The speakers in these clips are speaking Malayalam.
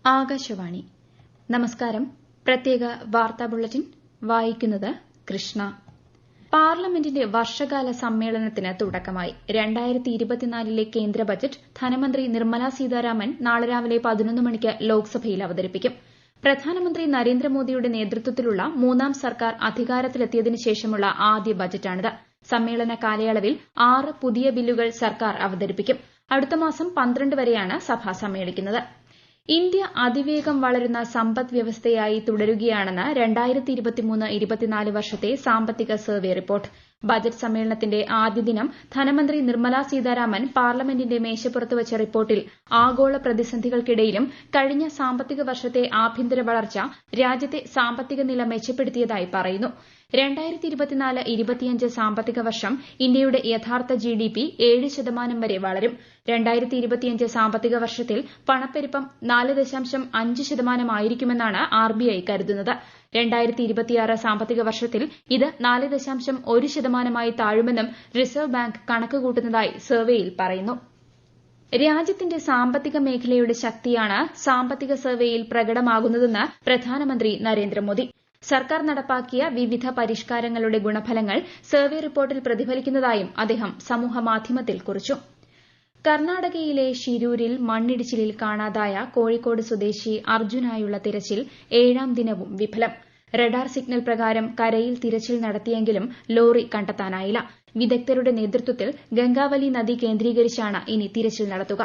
ആകാശവാണി നമസ്കാരം. പ്രത്യേക വാർത്താ ബുള്ളറ്റിൻ വായിക്കുന്നത് കൃഷ്ണ. പാർലമെന്റിന്റെ വർഷകാല സമ്മേളനത്തിന് തുടക്കമായി. 2024ലെ കേന്ദ്ര ബജറ്റ് ധനമന്ത്രി നിർമ്മല സീതാരാമൻ നാളെ രാവിലെ 11 മണിക്ക് ലോക്സഭയിൽ അവതരിപ്പിക്കും. പ്രധാനമന്ത്രി നരേന്ദ്രമോദിയുടെ നേതൃത്വത്തിലുള്ള മൂന്നാം സർക്കാർ അധികാരത്തിലെത്തിയതിനു ശേഷമുള്ള ആദ്യ ബജറ്റാണിത്. സമ്മേളന കാലയളവിൽ 6 പുതിയ ബില്ലുകൾ സർക്കാർ അവതരിപ്പിക്കും. അടുത്ത മാസം 12 വരെയാണ് സഭ സമ്മേളിക്കുന്നത്. ഇന്ത്യ അതിവേഗം വളരുന്ന സമ്പദ് വ്യവസ്ഥയായി തുടരുകയാണെന്ന് 2023-24 വർഷത്തെ സാമ്പത്തിക സർവേ റിപ്പോർട്ട്. ബജറ്റ് സമ്മേളനത്തിന്റെ ആദ്യ ദിനം ധനമന്ത്രി നിർമ്മല സീതാരാമൻ പാർലമെന്റിന്റെ മേശപ്പുറത്ത് വച്ച റിപ്പോർട്ടിൽ ആഗോള പ്രതിസന്ധികൾക്കിടയിലും കഴിഞ്ഞ സാമ്പത്തിക വർഷത്തെ ആഭ്യന്തര വളർച്ച രാജ്യത്തെ സാമ്പത്തിക നില മെച്ചപ്പെടുത്തിയതായി പറയുന്നു. 2024-25 സാമ്പത്തിക വർഷം ഇന്ത്യയുടെ യഥാർത്ഥ GDP 7% വരെ വളരും. 2025 സാമ്പത്തിക വർഷത്തിൽ പണപ്പെരുപ്പം 4.5% ആയിരിക്കുമെന്നാണ് RBI കരുതുന്നത്. 2026 സാമ്പത്തിക വർഷത്തിൽ ഇത് 4.1% താഴുമെന്നും റിസർവ് ബാങ്ക് കണക്കുകൂട്ടുന്നതായി സർവേയിൽ പറയുന്നു. രാജ്യത്തിന്റെ സാമ്പത്തിക മേഖലയുടെ ശക്തിയാണ് സാമ്പത്തിക സർവേയിൽ പ്രകടമാകുന്നതെന്ന് പ്രധാനമന്ത്രി നരേന്ദ്രമോദി. സർക്കാർ നടപ്പാക്കിയ വിവിധ പരിഷ്കാരങ്ങളുടെ ഗുണഫലങ്ങൾ സർവേ റിപ്പോർട്ടിൽ പ്രതിഫലിക്കുന്നതായും അദ്ദേഹം സമൂഹമാധ്യമത്തിൽ കുറിച്ചു. കർണാടകയിലെ ഷിരൂരിൽ മണ്ണിടിച്ചിലിൽ കാണാതായ കോഴിക്കോട് സ്വദേശി അർജുനായുള്ള തിരച്ചിൽ 7ാം ദിനവും വിഫലം. റഡാർ സിഗ്നൽ പ്രകാരം കരയിൽ തിരച്ചിൽ നടത്തിയെങ്കിലും ലോറി കണ്ടെത്താനായില്ല. വിദഗ്ധരുടെ നേതൃത്വത്തിൽ ഗംഗാവലി നദി കേന്ദ്രീകരിച്ചാണ് ഇനി തിരച്ചിൽ നടത്തുക.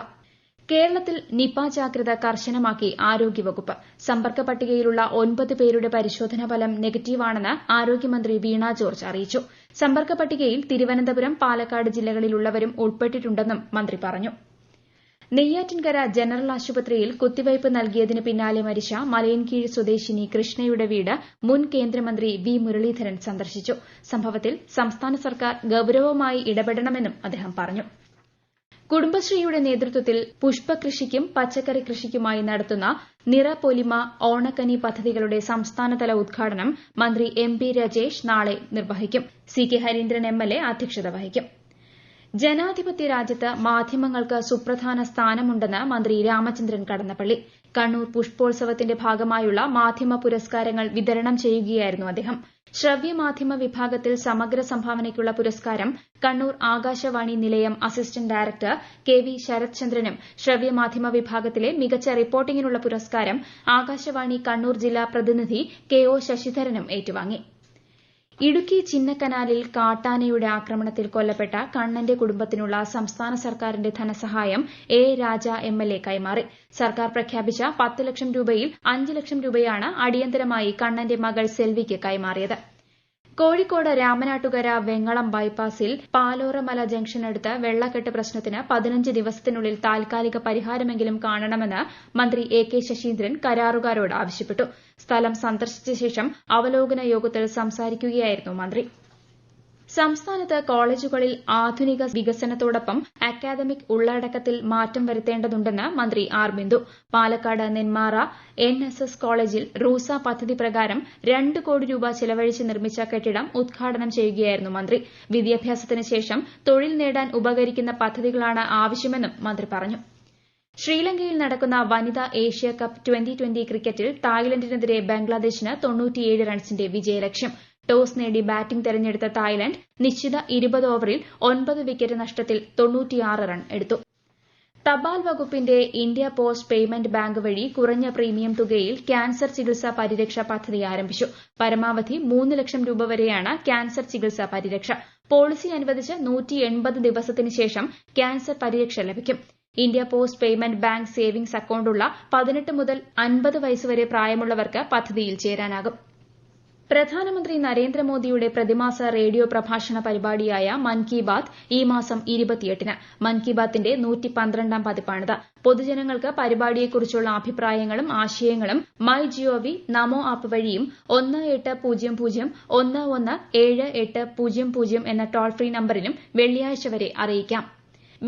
കേരളത്തിൽ നിപ ജാഗ്രത കർശനമാക്കി ആരോഗ്യവകുപ്പ്. സമ്പർക്ക പട്ടികയിലുള്ള 9 പേരുടെ പരിശോധനാ ഫലം നെഗറ്റീവാണെന്ന് ആരോഗ്യമന്ത്രി വീണ ജോർജ് അറിയിച്ചു. സമ്പർക്ക പട്ടികയിൽ തിരുവനന്തപുരം, പാലക്കാട് ജില്ലകളിലുള്ളവരും ഉൾപ്പെട്ടിട്ടുണ്ടെന്നും മന്ത്രി പറഞ്ഞു. നെയ്യാറ്റിൻകര ജനറൽ ആശുപത്രിയിൽ കുത്തിവയ്പ് നൽകിയതിന് പിന്നാലെ മരിച്ച മലയൻകീഴ് സ്വദേശിനി കൃഷ്ണയുടെ വീട് മുൻ കേന്ദ്രമന്ത്രി വി മുരളീധരൻ സന്ദർശിച്ചു. സംഭവത്തിൽ സംസ്ഥാന സർക്കാർ ഗൌരവമായി ഇടപെടണമെന്നും അദ്ദേഹം പറഞ്ഞു. കുടുംബശ്രീയുടെ നേതൃത്വത്തിൽ പുഷ്പകൃഷിക്കും പച്ചക്കറി കൃഷിക്കുമായി നടത്തുന്ന നിറപൊലിമ ഓണക്കനി പദ്ധതികളുടെ സംസ്ഥാനതല ഉദ്ഘാടനം മന്ത്രി MP രാജേഷ് നാളെ നിർവഹിക്കും. CK ഹരീന്ദ്രൻ MLA അധ്യക്ഷത വഹിക്കും. ജനാധിപത്യ രാജ്യത്ത് മാധ്യമങ്ങൾക്ക് സുപ്രധാന സ്ഥാനമുണ്ടെന്ന് മന്ത്രി രാമചന്ദ്രൻ കടന്നപ്പള്ളി. കണ്ണൂർ പുഷ്പോത്സവത്തിന്റെ ഭാഗമായുള്ള മാധ്യമ പുരസ്കാരങ്ങൾ വിതരണം ചെയ്യുകയായിരുന്നു അദ്ദേഹം. ശ്രവ്യമാധ്യമ വിഭാഗത്തിൽ സമഗ്ര സംഭാവനയ്ക്കുള്ള പുരസ്കാരം കണ്ണൂർ ആകാശവാണി നിലയം അസിസ്റ്റന്റ് ഡയറക്ടർ KV ശരത് ചന്ദ്രനും ശ്രവ്യമാധ്യമ വിഭാഗത്തിലെ മികച്ച റിപ്പോർട്ടിംഗിനുള്ള പുരസ്കാരം ആകാശവാണി കണ്ണൂർ ജില്ലാ പ്രതിനിധി KO ശശിധരനും ഏറ്റുവാങ്ങി. ഇടുക്കി ചിന്നക്കനാലിൽ കാട്ടാനയുടെ ആക്രമണത്തിൽ കൊല്ലപ്പെട്ട കണ്ണന്റെ കുടുംബത്തിനുള്ള സംസ്ഥാന സർക്കാരിന്റെ ധനസഹായം A രാജ MLA കൈമാറി. സർക്കാർ പ്രഖ്യാപിച്ച 10 ലക്ഷം രൂപയിൽ 5 ലക്ഷം രൂപയാണ് അടിയന്തരമായി കണ്ണന്റെ മകൾ സെൽവിക്ക് കൈമാറിയത്. കോഴിക്കോട് രാമനാട്ടുകര വെങ്ങളം ബൈപ്പാസിൽ പാലോറമല ജംഗ്ഷനടുത്ത് വെള്ളക്കെട്ട് പ്രശ്നത്തിന് 15 ദിവസത്തിനുള്ളിൽ താൽക്കാലിക പരിഹാരമെങ്കിലും കാണണമെന്ന് മന്ത്രി AK ശശീന്ദ്രൻ കരാറുകാരോട് ആവശ്യപ്പെട്ടു. സ്ഥലം സന്ദർശിച്ച ശേഷം അവലോകന യോഗത്തിൽ സംസാരിക്കുകയായിരുന്നു മന്ത്രി. സംസ്ഥാനത്ത് കോളേജുകളിൽ ആധുനിക വികസനത്തോടൊപ്പം അക്കാദമിക് ഉള്ളടക്കത്തിൽ മാറ്റം വരുത്തേണ്ടതുണ്ടെന്ന് മന്ത്രി R ബിന്ദു. പാലക്കാട് നെന്മാറ NSS കോളേജിൽ റൂസ പദ്ധതി പ്രകാരം 2 കോടി രൂപ ചെലവഴിച്ച് നിർമ്മിച്ച കെട്ടിടം ഉദ്ഘാടനം ചെയ്യുകയായിരുന്നു മന്ത്രി. വിദ്യാഭ്യാസത്തിന് ശേഷം തൊഴിൽ നേടാൻ ഉപകരിക്കുന്ന പദ്ധതികളാണ് ആവശ്യമെന്നും മന്ത്രി പറഞ്ഞു. ശ്രീലങ്കയിൽ നടക്കുന്ന വനിതാ ഏഷ്യ കപ്പ് 2020 ക്രിക്കറ്റിൽ തായ്ലൻഡിനെതിരെ ബംഗ്ലാദേശിന് 97 റൺസിന്റെ വിജയലക്ഷ്യം. ടോസ് നേടി ബാറ്റിംഗ് തെരഞ്ഞെടുത്ത തായ്ലൻഡ് നിശ്ചിത 20 ഓവറിൽ 9 വിക്കറ്റ് നഷ്ടത്തിൽ 96 റൺ എടുത്തു. തപാൽ വകുപ്പിന്റെ ഇന്ത്യ പോസ്റ്റ് പേയ്മെന്റ് ബാങ്ക് വഴി കുറഞ്ഞ പ്രീമിയം തുകയിൽ ക്യാൻസർ ചികിത്സാ പരിരക്ഷ പദ്ധതി ആരംഭിച്ചു. പരമാവധി 3 ലക്ഷം രൂപ വരെയാണ് ക്യാൻസർ ചികിത്സാ പരിരക്ഷ. പോളിസി അനുവദിച്ച് 180 ദിവസത്തിന് ശേഷം ക്യാൻസർ പരിരക്ഷ ലഭിക്കും. India post payment bank savings അക്കൌണ്ടുള്ള 18 മുതൽ 50 വയസ്സുവരെ പ്രായമുള്ളവർക്ക് പദ്ധതിയിൽ ചേരാനാകും. പ്രധാനമന്ത്രി നരേന്ദ്രമോദിയുടെ പ്രതിമാസ റേഡിയോ പ്രഭാഷണ പരിപാടിയായ മൻ കി ബാത് ഈ മാസം 28-ന്. മൻ കി ബാത്തിന്റെ 112ാം പതിപ്പാണിത്. പൊതുജനങ്ങൾക്ക് പരിപാടിയെക്കുറിച്ചുള്ള അഭിപ്രായങ്ങളും ആശയങ്ങളും MyGov നമോ ആപ്പ് വഴിയും 1800-117800 എന്ന ടോൾ ഫ്രീ നമ്പറിലും വെള്ളിയാഴ്ച വരെ അറിയിക്കാം.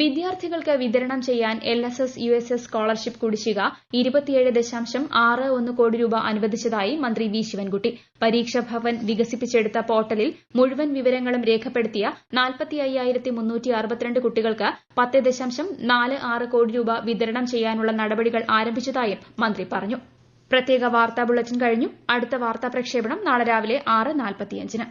വിദ്യാർത്ഥികൾക്ക് വിതരണം ചെയ്യാൻ LSS USS സ്കോളർഷിപ്പ് കുടിശ്ശിക 27.61 കോടി രൂപ അനുവദിച്ചതായി മന്ത്രി വി ശിവൻകുട്ടി. പരീക്ഷ ഭവൻ വികസിപ്പിച്ചെടുത്ത പോർട്ടലിൽ മുഴുവൻ വിവരങ്ങളും രേഖപ്പെടുത്തിയ 45,362 കുട്ടികൾക്ക് 10.46 കോടി രൂപ വിതരണം ചെയ്യാനുള്ള നടപടികൾ ആരംഭിച്ചതായും മന്ത്രി പറഞ്ഞു. പ്രത്യേക വാർത്താ ബുള്ളറ്റിൻ കഴിഞ്ഞു. അടുത്ത വാർത്താ പ്രക്ഷേപണം നാളെ രാവിലെ 6:45-ന്.